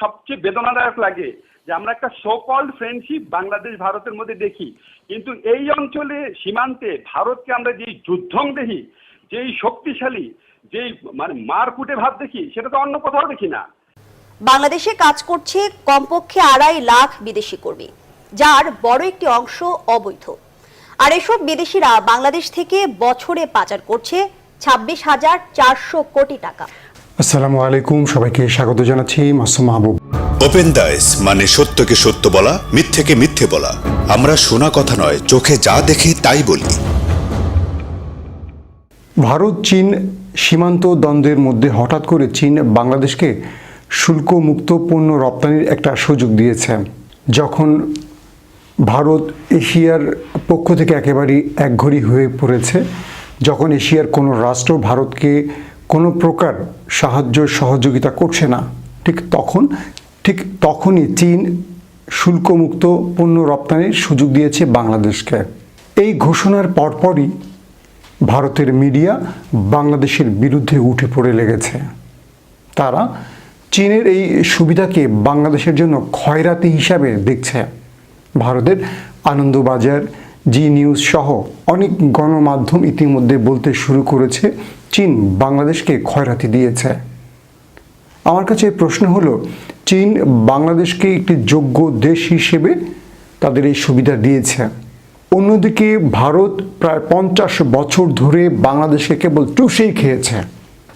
সবচেয়ে বেদনাদায়ক লাগে যে আমরা একটা সো কল্ড ফ্রেন্ডশিপ বাংলাদেশ ভারতের মধ্যে দেখি, কিন্তু এই অঞ্চলে সীমান্তে ভারতকে আমরা যেই যুদ্ধং দেখি, যেই শক্তিশালী, যেই মানে মারকুটে ভাব দেখি, সেটা তো অন্য কোথাও দেখি না। বাংলাদেশে কাজ করছে কমপক্ষে 2.5 লাখ বিদেশি কর্মী, যার বড় একটি অংশ অবৈধ। আর এসব বিদেশিরা বাংলাদেশ থেকে বছরে পাচার করছে 26,400 কোটি টাকা। আসসালামু আলাইকুম, সবাইকে স্বাগত জানাচ্ছি। মাসুম মাহবুব। ওপেন দাইস মানে সত্যকে সত্য বলা, মিথ্যেকে মিথ্যে বলা। আমরা শোনা কথা নয়, চোখে যা দেখি তাই বলি। ভারত চীন সীমান্ত দ্বন্দ্বের মধ্যে হঠাৎ করে চীন বাংলাদেশকে শুল্ক মুক্ত পণ্য রপ্তানির একটা সুযোগ দিয়েছে। যখন ভারত এশিয়ার পক্ষ থেকে একেবারেই একঘরে হয়ে পড়েছে, যখন এশিয়ার কোনো রাষ্ট্র ভারতকে কোনো প্রকার সাহায্য সহযোগিতা করছে না, ঠিক তখনই চীন শুল্কমুক্ত পণ্য রপ্তানির সুযোগ দিয়েছে বাংলাদেশকে। এই ঘোষণার পরপরই ভারতের মিডিয়া বাংলাদেশের বিরুদ্ধে উঠে পড়ে লেগেছে। তারা চীনের এই সুবিধাকে বাংলাদেশের জন্য খয়রাতি হিসাবে দেখছে। ভারতের আনন্দবাজার, জি নিউজ সহ অনেক গণমাধ্যম ইতিমধ্যে বলতে শুরু করেছে চীন বাংলাদেশকে খয়রাতি দিয়েছে। আমার কাছে প্রশ্ন হলো, চীন বাংলাদেশকে একটি যোগ্য দেশ হিসেবে তাদের এই সুবিধা দিয়েছে, অন্যদিকে ভারত প্রায় 50 বছর ধরে বাংলাদেশকে কেবল চুষেই খেয়েছে।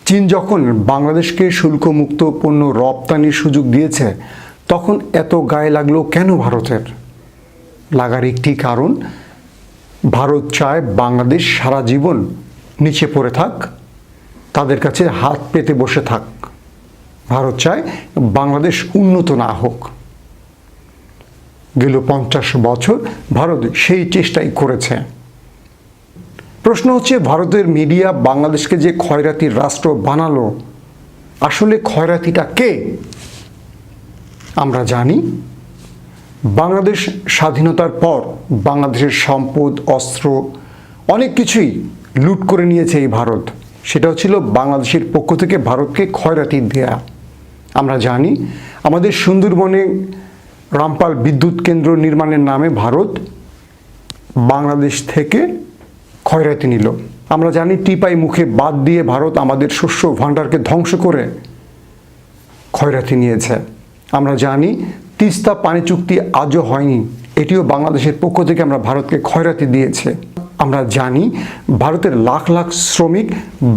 চীন যখন বাংলাদেশকে শুল্কমুক্ত পণ্য রপ্তানির সুযোগ দিয়েছে, তখন এত গায়ে লাগলো কেন ভারতের? লাগার একটি কারণ, ভারত চায় বাংলাদেশ সারা জীবন নিচে পড়ে থাক, তাদের কাছে হাত পেতে বসে থাক। ভারত চায় বাংলাদেশ উন্নত না হোক। গেল 50 বছর ভারত সেই চেষ্টাই করেছে। প্রশ্ন হচ্ছে, ভারতের মিডিয়া বাংলাদেশকে যে খয়রাতির রাষ্ট্র বানালো, আসলে খয়রাতিটা কে? আমরা জানি, বাংলাদেশ স্বাধীনতার পর বাংলাদেশের সম্পদ, অস্ত্র অনেক কিছুই লুট করে নিয়েছে এই ভারত। সেটাও ছিল বাংলাদেশের পক্ষ থেকে ভারতকে খয়রাতি দেয়া। আমরা জানি, আমাদের সুন্দরবনে রামপাল বিদ্যুৎ কেন্দ্র নির্মাণের নামে ভারত বাংলাদেশ থেকে খয়রাতি নিল। আমরা জানি, টিপাই মুখে বাদ দিয়ে ভারত আমাদের শস্য ভাণ্ডারকে ধ্বংস করে খয়রাতি নিয়েছে। আমরা জানি, তিস্তা পানি চুক্তি আজও হয়নি, এটিও বাংলাদেশের পক্ষ থেকে আমরা ভারতকে খয়রাতি দিয়েছে। আমরা জানি, ভারতের লাখ লাখ শ্রমিক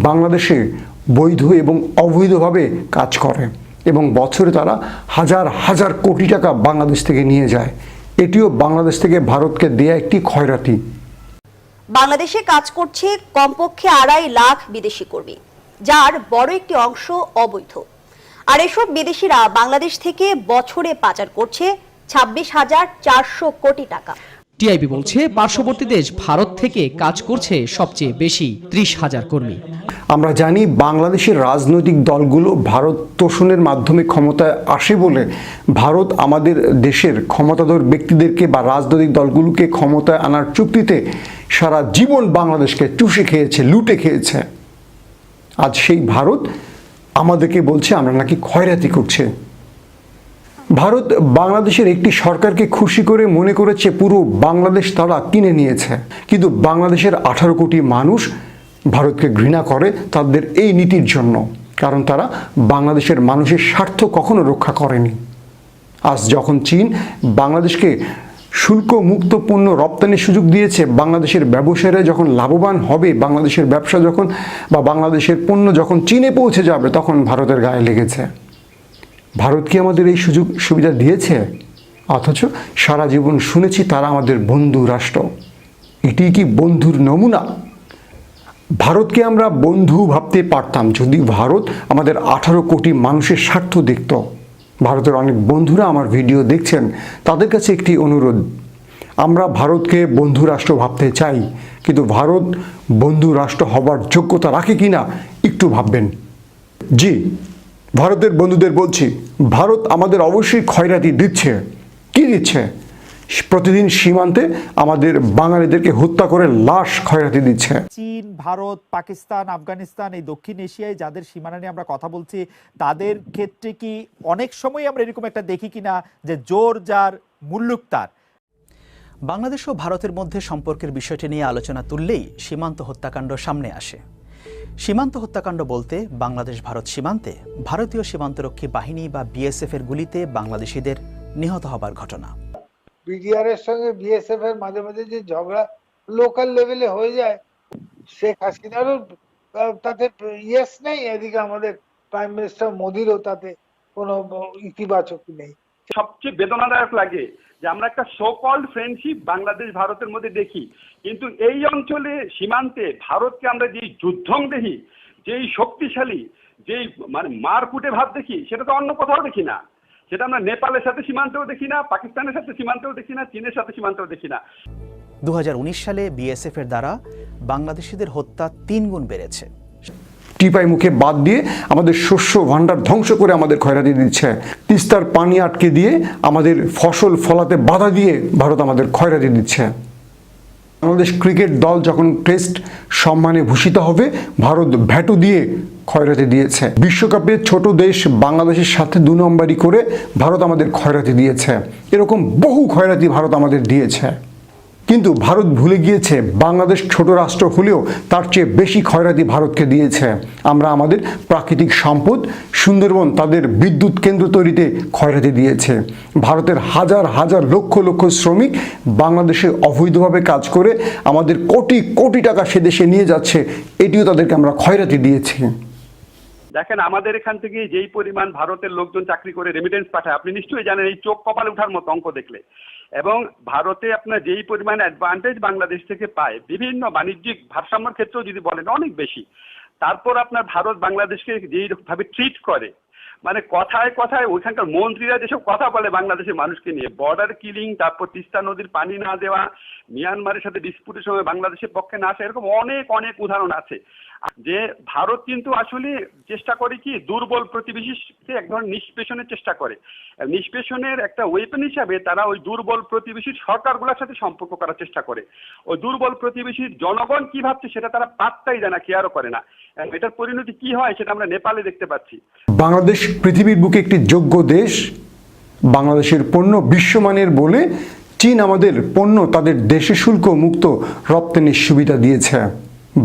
বাংলাদেশে বৈধ এবং অবৈধভাবে কাজ করে এবং বছরে তারা হাজার হাজার কোটি টাকা বাংলাদেশ থেকে নিয়ে যায়। এটিও বাংলাদেশ থেকে ভারতকে দেয়া একটি খয়রাতি। বাংলাদেশে কাজ করছে কমপক্ষে 2.5 লাখ বিদেশি কর্মী, যার বড় একটি অংশ অবৈধ। আর এসব বিদেশিরা বাংলাদেশ থেকে বছরে পাচার করছে 26,400 কোটি টাকা। টিআইবি বলছে, পার্শ্ববর্তী দেশ ভারত থেকে কাজ করছে সবচেয়ে বেশি 30,000 কর্মী। আমরা জানি, বাংলাদেশের রাজনৈতিক দলগুলো ভারত তোষণের মাধ্যমে ক্ষমতায় আসে বলে ভারত আমাদের দেশের ক্ষমতাধর ব্যক্তিদেরকে বা রাজনৈতিক দলগুলোকে ক্ষমতায় আনার চুক্তিতে সারা জীবন বাংলাদেশকে চুষে খেয়েছে, লুটে খেয়েছে। আজ সেই ভারত আমাদেরকে বলছে আমরা নাকি খয়রাতি করছে। ভারত বাংলাদেশের একটি সরকারকে খুশি করে মনে করেছে পুরো বাংলাদেশ তারা কিনে নিয়েছে, কিন্তু বাংলাদেশের 18 কোটি মানুষ ভারতকে ঘৃণা করে তাদের এই নীতির জন্য, কারণ তারা বাংলাদেশের মানুষের স্বার্থ কখনো রক্ষা করেনি। আজ যখন চীন বাংলাদেশকে শুল্ক মুক্ত পণ্য রপ্তানির সুযোগ দিয়েছে, বাংলাদেশের ব্যবসায়ীরা যখন লাভবান হবে, বাংলাদেশের ব্যবসা যখন বা বাংলাদেশের পণ্য যখন চীনে পৌঁছে যাবে, তখন ভারতের গায়ে লেগেছে। ভারত কি আমাদের এই সুযোগ সুবিধা দিয়েছে? অথচ সারা জীবন শুনেছি তারা আমাদের বন্ধু রাষ্ট্র। এটি কি বন্ধুর নমুনা? ভারতকে আমরা বন্ধু ভাবতে পারতাম যদি ভারত আমাদের 18 কোটি মানুষের স্বার্থ দেখত। ভারতের অনেক বন্ধুরা আমার ভিডিও দেখছেন, তাদের কাছে একটি অনুরোধ, আমরা ভারতকে বন্ধু রাষ্ট্র ভাবতে চাই, কিন্তু ভারত বন্ধু রাষ্ট্র হবার যোগ্যতা রাখে কিনা একটু ভাববেন। জি, ভারতের বন্ধুদের বলছি, ভারত আমাদের অবশ্যই খয়রাতি দিচ্ছে। কি দিচ্ছে? প্রতিদিন সীমান্তে আমাদের বাঙালিদেরকে হত্যা করে লাশ খয়রাতি দিচ্ছে। চীন, ভারত, পাকিস্তান, আফগানিস্তান, এই দক্ষিণ এশিয়ায় যাদের সীমানা নিয়ে আমরা কথা বলছি, তাদের ক্ষেত্রে কি অনেক সময় আমরা এরকম একটা দেখি কিনা যে জোর যার মুল্লুক তার? বাংলাদেশ ও ভারতের মধ্যে সম্পর্কের বিষয়টি নিয়ে আলোচনা তুললেই সীমান্ত হত্যাকাণ্ড সামনে আসে। সীমান্ত হত্যাকাণ্ড বলতে বাংলাদেশ ভারত সীমান্তে ভারতীয় সীমান্তরক্ষী বাহিনী বা বিএসএফ এর গুলিতে বাংলাদেশিদের নিহত হবার ঘটনা। বিডিআর এর সঙ্গে বিএসএফ এর মাঝে মাঝে যে ঝগড়া লোকাল লেভেলে হয়ে যায়, শেখ হাসিনারও তাতে ইয়েস নেই, এদিকে আমাদের প্রাইম মিনিস্টার মোদিরও তাতে কোনো ইতিবাচক নেই। সবচেয়ে বেদনাদায়ক লাগে যে আমরা একটা সো কল্ড ফ্রেন্ডশিপ বাংলাদেশ ভারতের মধ্যে দেখি, কিন্তু এই অঞ্চলে সীমান্তে ভারতকে আমরা যেই যুদ্ধং দেখি, যেই শক্তিশালী, যেই মানে মারকুটে ভাব দেখি, সেটা তো অন্য কোথাও দেখি না। সেটা আমরা নেপালের সাথে সীমান্তেও দেখি না, পাকিস্তানের সাথে সীমান্তেও দেখি না, চীনের সাথে সীমান্তেও দেখি না। 2019 সালে বিএসএফ এর দ্বারা বাংলাদেশিদের হত্যা 3 গুণ বেড়েছে। টিপাই মুখে বাদ দিয়ে আমাদের শস্য ভাণ্ডার ধ্বংস করে আমাদের খয়রাতি দিচ্ছে। তিস্তার পানি আটকে দিয়ে আমাদের ফসল ফলাতে বাধা দিয়ে ভারত আমাদের খয়রাতি দিচ্ছে। বাংলাদেশ ক্রিকেট দল যখন টেস্ট সম্মানে ভূষিত হবে, ভারত ভ্যাটু দিয়ে খয়রাতি দিয়েছে। বিশ্বকাপে ছোট দেশ বাংলাদেশের সাথে 2 নম্বরই করে ভারত আমাদের খয়রাতি দিয়েছে। এরকম বহু খয়রাতি ভারত আমাদের দিয়েছে। কিন্তু ভারত ভুলে গিয়েছে বাংলাদেশ ছোট রাষ্ট্র হলেও তার চেয়ে বেশি খয়রাতি ভারতকে দিয়েছে। আমরা আমাদের প্রাকৃতিক সম্পদ সুন্দরবন, তাদের বিদ্যুৎ কেন্দ্র তৈরিতে খয়রাতি দিয়েছে। ভারতের হাজার হাজার লক্ষ লক্ষ শ্রমিক বাংলাদেশে অবৈধভাবে কাজ করে আমাদের কোটি কোটি টাকা সে দেশে নিয়ে যাচ্ছে, এটিও তাদেরকে আমরা খয়রাতি দিয়েছি। দেখেন, আমাদের এখান থেকে যেই পরিমাণ ভারতের লোকজন চাকরি করে রেমিটেন্স পাঠায়, আপনি নিশ্চয়ই জানেন, এই চোখ কপালে ওঠার মতো অঙ্ক দেখলে। এবং ভারতে আপনার যেই পরিমাণ অ্যাডভান্টেজ বাংলাদেশ থেকে পায়, বিভিন্ন বাণিজ্যিক ভারসাম্যের ক্ষেত্রেও যদি বলেন অনেক বেশি। তারপর আপনার ভারত বাংলাদেশকে যেইভাবে ট্রিট করে, মানে কথায় কথায় ওইখানকার মন্ত্রীরা যেসব কথা বলে বাংলাদেশের মানুষকে নিয়ে, বর্ডার কিলিং, তারপর তিস্তা নদীর পানি না দেওয়া, মিয়ানমারের সাথে ডিসপুটের সময় বাংলাদেশের পক্ষে না আসা, এরকম অনেক অনেক উদাহরণ আছে। যে ভারত কিন্তু আসলে চেষ্টা করে কি, দুর্বল প্রতিবেশীকে এক ধরনের নিষ্পেষণের চেষ্টা করে। নিষ্পেষণের একটা ওয়েপন হিসাবে তারা ওই দুর্বল প্রতিবেশীর সরকারগুলোর সাথে সম্পর্ক করার চেষ্টা করে। ওই দুর্বল প্রতিবেশীর জনগণ কি ভাবছে সেটা তারা পাত্তাই দেয় না, কেয়ারও করে না। এটার পরিণতি কি হয় সেটা আমরা নেপালে দেখতে পাচ্ছি। বাংলাদেশ পৃথিবীর বুকে একটি যোগ্য দেশ। বাংলাদেশের পণ্য বিশ্বমানের বলে চীন আমাদের পণ্য তাদের দেশে শুল্ক মুক্ত রপ্তানির সুবিধা দিয়েছে।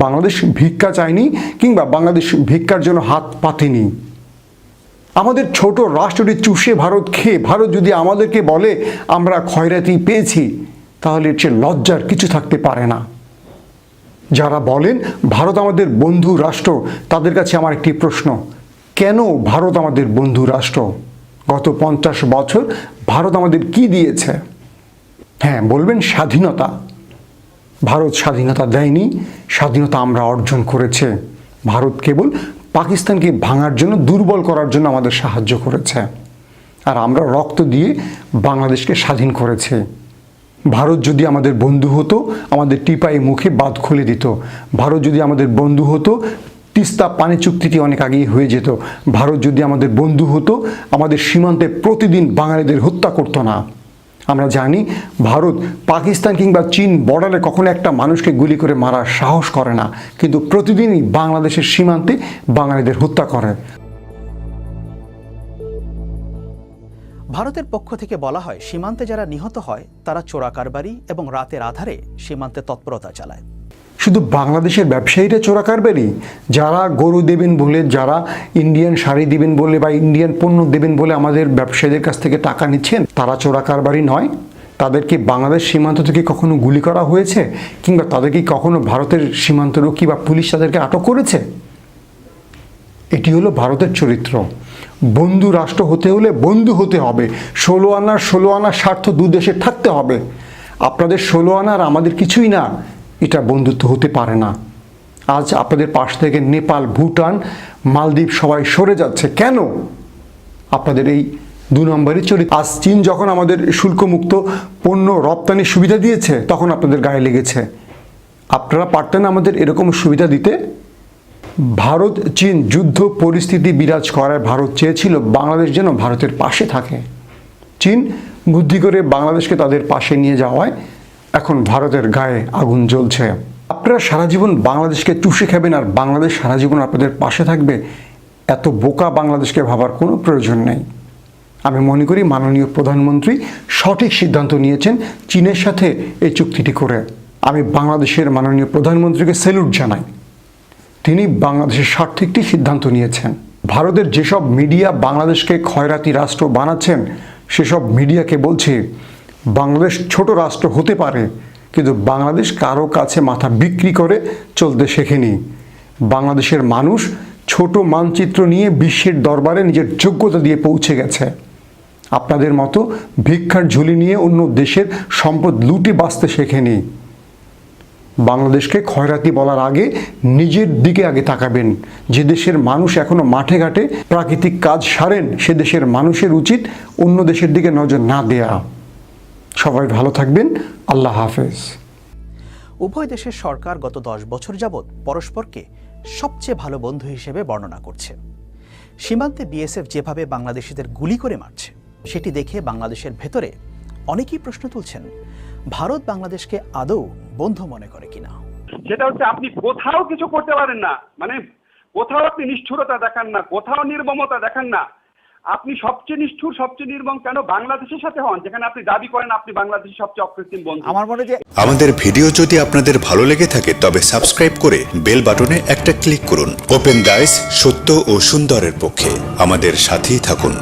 বাংলাদেশ ভিক্ষা চায়নি, কিংবা বাংলাদেশ ভিক্ষার জন্য হাত পাতেনি। আমাদের ছোট রাষ্ট্রটি চুষে ভারত খেয়ে ভারত যদি আমাদেরকে বলে আমরা খয়রাতি পেয়েছি, তাহলে এর চেয়ে লজ্জার কিছু থাকতে পারে না। যারা বলেন ভারত আমাদের বন্ধু রাষ্ট্র, তাদের কাছে আমার একটি প্রশ্ন, কেন ভারত আমাদের বন্ধু রাষ্ট্র? গত 50 বছর ভারত আমাদের কি দিয়েছে? হ্যাঁ, বলবেন স্বাধীনতা। ভারত স্বাধীনতা দেয়নি, স্বাধীনতা আমরা অর্জন করেছে। ভারত কেবল পাকিস্তানকে ভাঙার জন্য, দুর্বল করার জন্য আমাদের সাহায্য করেছে, আর আমরা রক্ত দিয়ে বাংলাদেশকে স্বাধীন করেছে। ভারত যদি আমাদের বন্ধু হতো, আমাদের টিপাই মুখে বাঁধ খুলে দিত। ভারত যদি আমাদের বন্ধু হতো, তিস্তা পানি চুক্তিটি অনেক আগেই হয়ে যেত। ভারত যদি আমাদের বন্ধু হতো, আমাদের সীমান্তে প্রতিদিন বাঙালিদের হত্যা করতো না। আমরা জানি ভারত পাকিস্তান কিংবা চীন বর্ডারে কখনো একটা মানুষকে গুলি করে মারার সাহস করে না, কিন্তু প্রতিদিনই বাংলাদেশের সীমান্তে বাঙালিদের হত্যা করে। ভারতের পক্ষ থেকে বলা হয়, সীমান্তে যারা নিহত হয় তারা চোরাকারবারি এবং রাতের আধারে সীমান্তে তৎপরতা চালায়। শুধু বাংলাদেশের ব্যবসায়ীরা চোরাকারবারি? যারা গরু দেবেন বলে, যারা ইন্ডিয়ান শাড়ি দিবেন বলে বা ইন্ডিয়ান পণ্য দেবেন বলে আমাদের ব্যবসায়ীদের কাছ থেকে টাকা নিচ্ছেন, তারা চোরাকারবারি নয়? তাদেরকে বাংলাদেশ সীমান্ত থেকে কখনো গুলি করা হয়েছে, কিংবা তাদেরকে কখনো ভারতের সীমান্তরক্ষী বা পুলিশ তাদেরকে আটক করেছে? এটি হলো ভারতের চরিত্র। বন্ধু রাষ্ট্র হতে হলে বন্ধু হতে হবে। 16 আনার 16 আনার স্বার্থ দু দেশে থাকতে হবে। আপনাদের 16 আনার আমাদের কিছুই না, এটা বন্ধুত্ব হতে পারে না। আজ আপনাদের পাশ থেকে নেপাল, ভুটান, মালদ্বীপ সবাই সরে যাচ্ছে কেন? আপনাদের এই 2 নম্বরই চরিত্র। আজ চীন যখন আমাদের শুল্কমুক্ত পণ্য রপ্তানির সুবিধা দিয়েছে, তখন আপনাদের গায়ে লেগেছে। আপনারা পারতেন আমাদের এরকম সুবিধা দিতে? ভারত চীন যুদ্ধ পরিস্থিতি বিরাজ করায় ভারত চেয়েছিল বাংলাদেশ যেন ভারতের পাশে থাকে। চীন বুদ্ধি করে বাংলাদেশকে তাদের পাশে নিয়ে যাওয়ায় এখন ভারতের গায়ে আগুন জ্বলছে। আপনারা সারা জীবন বাংলাদেশকে চুষে খাবেন আর বাংলাদেশ সারা জীবন আপনাদের পাশে থাকবে, এত বোকা বাংলাদেশকে ভাবার কোনো প্রয়োজন নেই। আমি মনে করি মাননীয় প্রধানমন্ত্রী সঠিক সিদ্ধান্ত নিয়েছেন চীনের সাথে এই চুক্তিটি করে। আমি বাংলাদেশের মাননীয় প্রধানমন্ত্রীকে স্যালুট জানাই, তিনি বাংলাদেশের স্বার্থে একটি সিদ্ধান্ত নিয়েছেন। ভারতের যেসব মিডিয়া বাংলাদেশকে খয়রাতি রাষ্ট্র বানাচ্ছেন সেসব মিডিয়াকে বলছি, বাংলাদেশ ছোট রাষ্ট্র হতে পারে, কিন্তু বাংলাদেশ কারো কাছে মাথা বিক্রি করে চলতে শেখেনি। বাংলাদেশের মানুষ ছোট মানচিত্র নিয়ে বিশ্বের দরবারে নিজের যোগ্যতা দিয়ে পৌঁছে গেছে। আপনাদের মতো ভিক্ষার ঝুলি নিয়ে অন্য দেশের সম্পদ লুটে বাঁচতে শেখেনি। বাংলাদেশকে খয়রাতি বলার আগে নিজের দিকে আগে তাকাবেন। যে দেশের মানুষ এখনো মাঠে ঘাটে প্রাকৃতিক কাজ সারেন, সে দেশের মানুষের উচিত অন্য দেশের দিকে নজর না দেয়া। সবাই ভালো থাকবেন, আল্লাহ হাফেজ। উভয় দেশের সরকার গত 10 বছর যাবৎ পরস্পরকে সবচেয়ে ভালো বন্ধু হিসেবে বর্ণনা করছে। সীমান্তে বিএসএফ যেভাবে বাংলাদেশিদের গুলি করে মারছে সেটি দেখে বাংলাদেশের ভেতরে অনেকেই প্রশ্ন তুলছেন, ভারত বাংলাদেশকে আদৌ বন্ধু মনে করে কিনা। সেটা হচ্ছে আপনি কোথাও কিছু করতে পারেন না, মানে কোথাও আপনি নিষ্ঠুরতা দেখান না, কোথাও নির্মমতা দেখান না। আপনি সবচেয়ে নিষ্ঠুর, সবচেয়ে নির্মম কেন বাংলাদেশের সাথে হন, যেখানে আপনি দাবি করেন আপনি বাংলাদেশের সবচেয়ে অকৃত্রিম বন্ধু। আমার মনে হয় যে আমাদের ভিডিও যদি আপনাদের ভালো লেগে থাকে তবে সাবস্ক্রাইব করে বেল বাটনে একটা ক্লিক করুন। ওপেন ডাইস, সত্য ও সুন্দরের পক্ষে আমাদের সাথেই থাকুন।